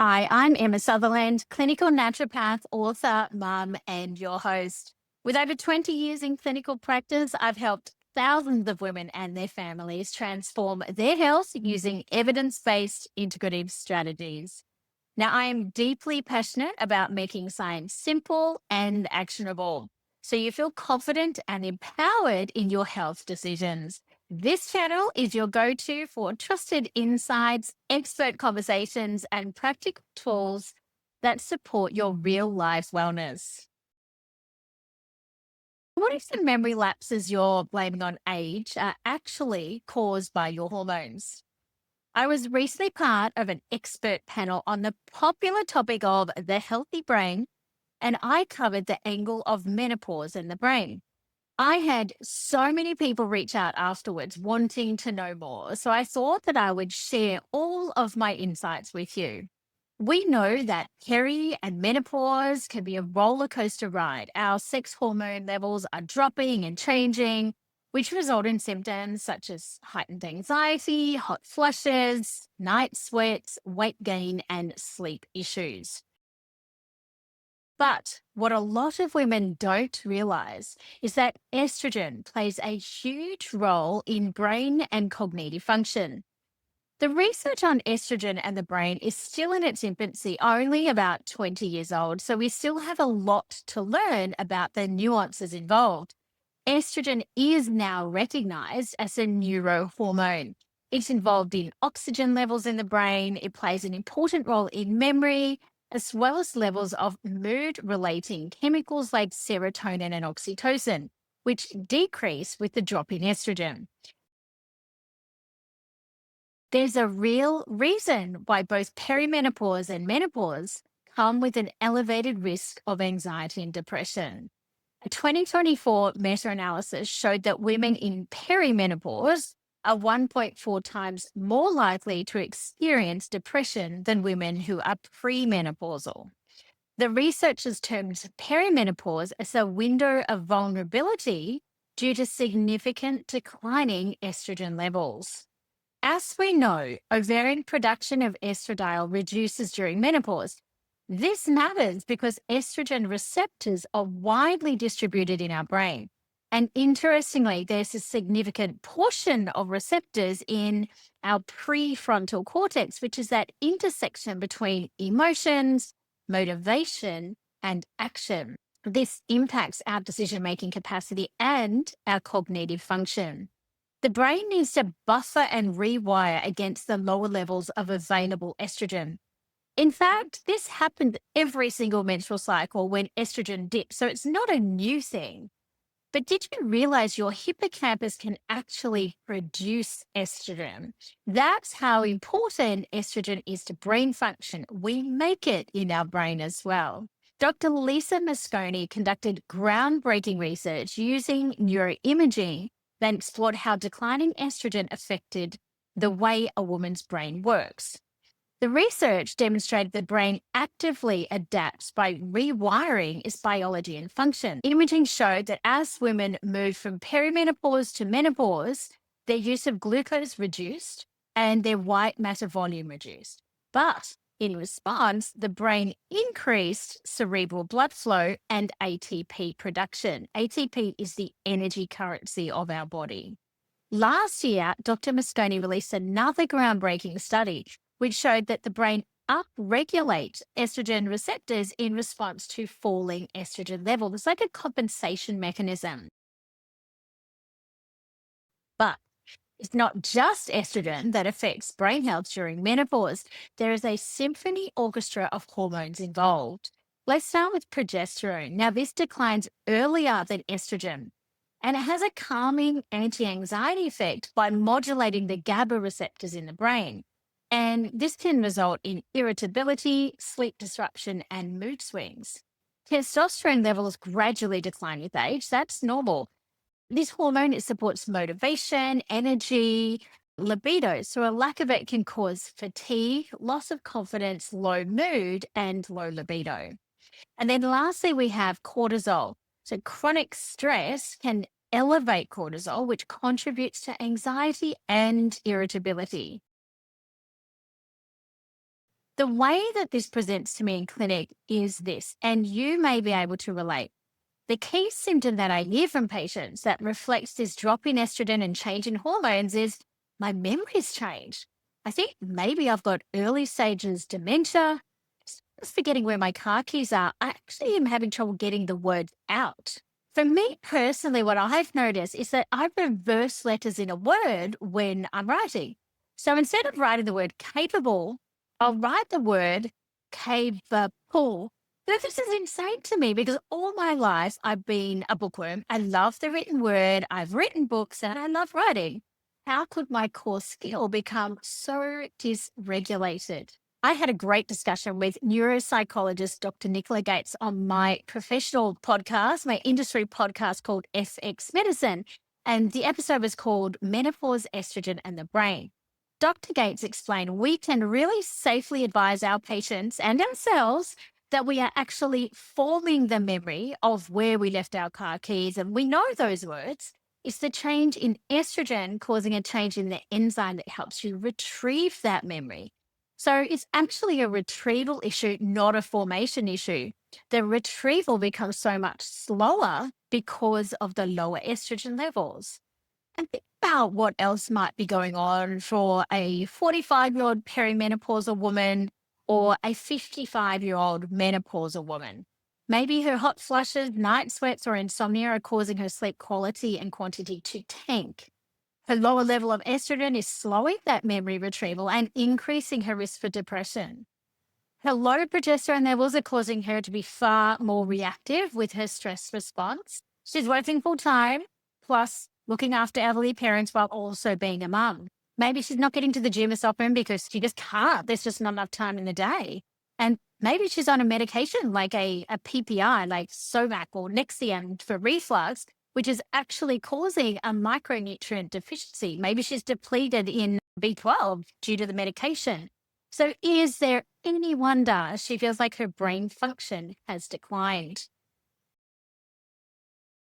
Hi, I'm Emma Sutherland, clinical naturopath, author, mum, and your host. With over 20 years in clinical practice, I've helped thousands of women and their families transform their health using evidence based integrative strategies. Now, I am deeply passionate about making science simple and actionable so you feel confident and empowered in your health decisions. This channel is your go to for trusted insights, expert conversations, and practical tools that support your real life wellness. What if the memory lapses you're blaming on age are actually caused by your hormones? I was recently part of an expert panel on the popular topic of the healthy brain, and I covered the angle of menopause in the brain. I had so many people reach out afterwards wanting to know more, so I thought that I would share all of my insights with you. We know that peri and menopause can be a roller coaster ride. Our sex hormone levels are dropping and changing, which result in symptoms such as heightened anxiety, hot flushes, night sweats, weight gain, and sleep issues. But what a lot of women don't realize is that estrogen plays a huge role in brain and cognitive function. The research on estrogen and the brain is still in its infancy, only about 20 years old, so we still have a lot to learn about the nuances involved. Estrogen is now recognized as a neurohormone. It's involved in oxygen levels in the brain, it plays an important role in memory, as well as levels of mood relating chemicals like serotonin and oxytocin, which decrease with the drop in estrogen. There's a real reason why both perimenopause and menopause come with an elevated risk of anxiety and depression. A 2024 meta analysis showed that women in perimenopause are 1.4 times more likely to experience depression than women who are premenopausal. The researchers termed perimenopause as a window of vulnerability due to significant declining estrogen levels. As we know, ovarian production of estradiol reduces during menopause. This matters because estrogen receptors are widely distributed in our brain. And interestingly, there's a significant portion of receptors in our prefrontal cortex, which is that intersection between emotions, motivation, and action. This impacts our decision making capacity and our cognitive function. The brain needs to buffer and rewire against the lower levels of available estrogen. In fact, this happened every single menstrual cycle when estrogen dips, so it's not a new thing. But did you realize your hippocampus can actually produce estrogen? That's how important estrogen is to brain function. We make it in our brain as well. Dr. Lisa Mosconi conducted groundbreaking research using neuroimaging that explored how declining estrogen affected the way a woman's brain works. The research demonstrated the brain actively adapts by rewiring its biology and function. Imaging showed that as women moved from perimenopause to menopause, their use of glucose reduced and their white matter volume reduced. But in response, the brain increased cerebral blood flow and ATP production. ATP is the energy currency of our body. Last year, Dr. Mosconi released another groundbreaking study, which showed that the brain upregulates estrogen receptors in response to falling estrogen levels. It's like a compensation mechanism. But it's not just estrogen that affects brain health during menopause. There is a symphony orchestra of hormones involved. Let's start with progesterone. Now, this declines earlier than estrogen, and it has a calming anti anxiety effect by modulating the GABA receptors in the brain. And this can result in irritability, sleep disruption, and mood swings. Testosterone levels gradually decline with age. That's normal. This hormone, it supports motivation, energy, libido. So a lack of it can cause fatigue, loss of confidence, low mood, and low libido. And then lastly, we have cortisol. So chronic stress can elevate cortisol, which contributes to anxiety and irritability. The way that this presents to me in clinic is this, and you may be able to relate. The key symptom that I hear from patients that reflects this drop in estrogen and change in hormones is my memory's changed. I think maybe I've got early stages dementia, just forgetting where my car keys are. I actually am having trouble getting the words out. For me personally, what I've noticed is that I reverse letters in a word when I'm writing. So instead of writing the word capable, I'll write the word capable. Now, this is insane to me because all my life I've been a bookworm. I love the written word. I've written books and I love writing. How could my core skill become so dysregulated? I had a great discussion with neuropsychologist Dr. Nicola Gates on my professional podcast, my industry podcast called FX Medicine. And the episode was called Menopause, Estrogen, and the Brain. Dr. Gates explained we can really safely advise our patients and ourselves that we are actually forming the memory of where we left our car keys. And we know those words. It's the change in estrogen causing a change in the enzyme that helps you retrieve that memory. So it's actually a retrieval issue, not a formation issue. The retrieval becomes so much slower because of the lower estrogen levels. And think about what else might be going on for a 45-year-old perimenopausal woman or a 55-year-old menopausal woman. Maybe her hot flushes, night sweats, or insomnia are causing her sleep quality and quantity to tank. Her lower level of estrogen is slowing that memory retrieval and increasing her risk for depression. Her low progesterone levels are causing her to be far more reactive with her stress response. She's working full time, plus looking after elderly parents while also being a mum. Maybe she's not getting to the gym as often because she just can't. There's just not enough time in the day. And maybe she's on a medication like a PPI, like Somac or Nexium for reflux, which is actually causing a micronutrient deficiency. Maybe she's depleted in B12 due to the medication. So is there any wonder she feels like her brain function has declined?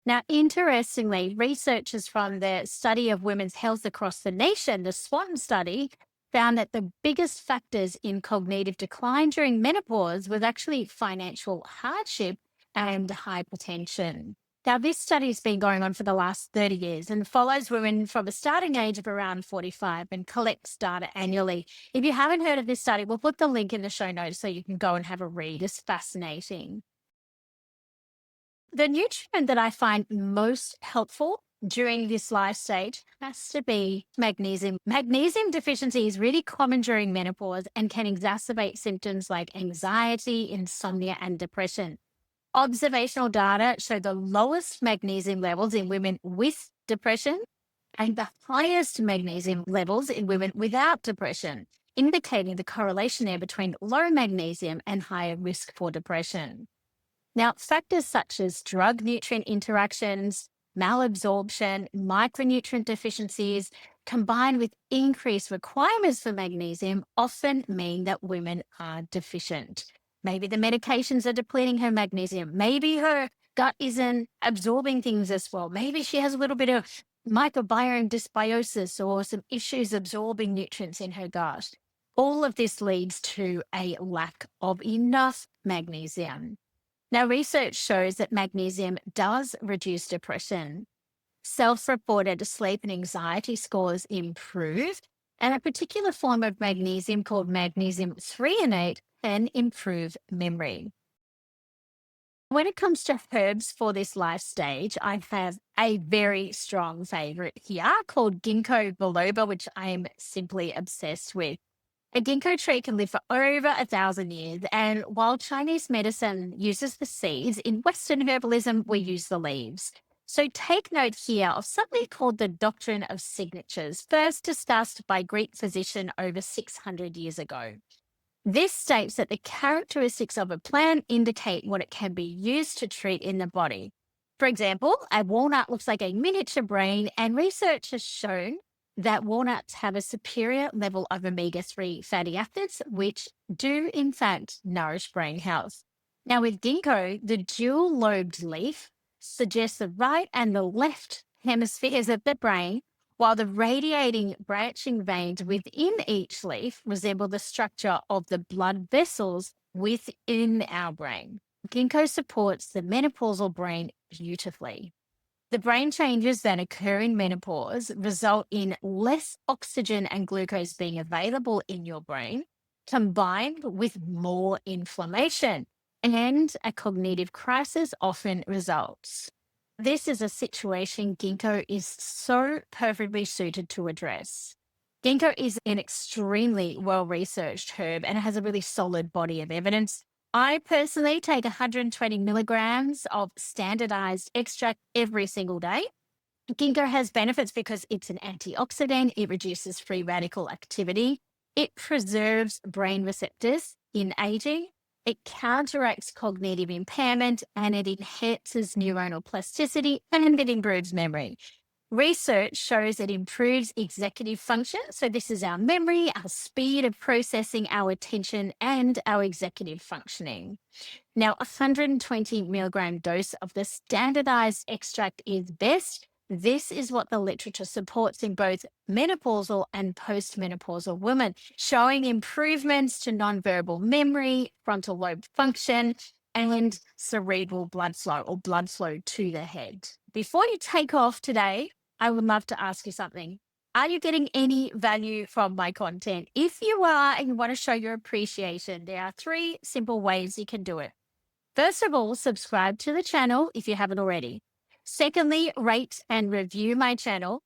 Now, interestingly, researchers from the study of women's health across the nation, the SWAN study, found that the biggest factors in cognitive decline during menopause was actually financial hardship and hypertension. Now, this study has been going on for the last 30 years and follows women from a starting age of around 45 and collects data annually. If you haven't heard of this study, we'll put the link in the show notes so you can go and have a read. It's fascinating. The nutrient that I find most helpful during this life stage has to be magnesium. Magnesium deficiency is really common during menopause and can exacerbate symptoms like anxiety, insomnia, and depression. Observational data show the lowest magnesium levels in women with depression and the highest magnesium levels in women without depression, indicating the correlation there between low magnesium and higher risk for depression. Now, factors such as drug nutrient interactions, malabsorption, micronutrient deficiencies, combined with increased requirements for magnesium, often mean that women are deficient. Maybe the medications are depleting her magnesium. Maybe her gut isn't absorbing things as well. Maybe she has a little bit of microbiome dysbiosis or some issues absorbing nutrients in her gut. All of this leads to a lack of enough magnesium. Now, research shows that magnesium does reduce depression. Self-reported sleep and anxiety scores improve, and a particular form of magnesium called magnesium threonate can improve memory. When it comes to herbs for this life stage, I have a very strong favorite here called ginkgo biloba, which I am simply obsessed with. A ginkgo tree can live for over 1,000 years, and while Chinese medicine uses the seeds, in Western herbalism, we use the leaves. So take note here of something called the doctrine of signatures, first discussed by Greek physician over 600 years ago. This states that the characteristics of a plant indicate what it can be used to treat in the body. For example, a walnut looks like a miniature brain, and research has shown that walnuts have a superior level of omega-3 fatty acids, which do in fact nourish brain health. Now, with ginkgo, the dual-lobed leaf suggests the right and the left hemispheres of the brain while the radiating branching veins within each leaf resemble the structure of the blood vessels within our brain. Ginkgo supports the menopausal brain beautifully. The brain changes that occur in menopause result in less oxygen and glucose being available in your brain, combined with more inflammation, and a cognitive crisis often results. This is a situation ginkgo is so perfectly suited to address. Ginkgo is an extremely well researched herb and it has a really solid body of evidence. I personally take 120 milligrams of standardized extract every single day. Ginkgo has benefits because it's an antioxidant, it reduces free radical activity, it preserves brain receptors in aging, it counteracts cognitive impairment, and it enhances neuronal plasticity and it improves memory. Research shows it improves executive function. So, this is our memory, our speed of processing our attention, and our executive functioning. Now, a 120 milligram dose of the standardized extract is best. This is what the literature supports in both menopausal and postmenopausal women, showing improvements to nonverbal memory, frontal lobe function, and cerebral blood flow or blood flow to the head. Before you take off today, I would love to ask you something. Are you getting any value from my content? If you are and you want to show your appreciation, there are 3 simple ways you can do it. First of all, subscribe to the channel if you haven't already. Secondly, rate and review my channel.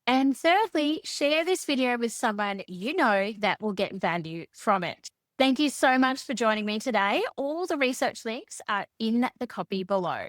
And thirdly, share this video with someone you know that will get value from it. Thank you so much for joining me today. All the research links are in the copy below.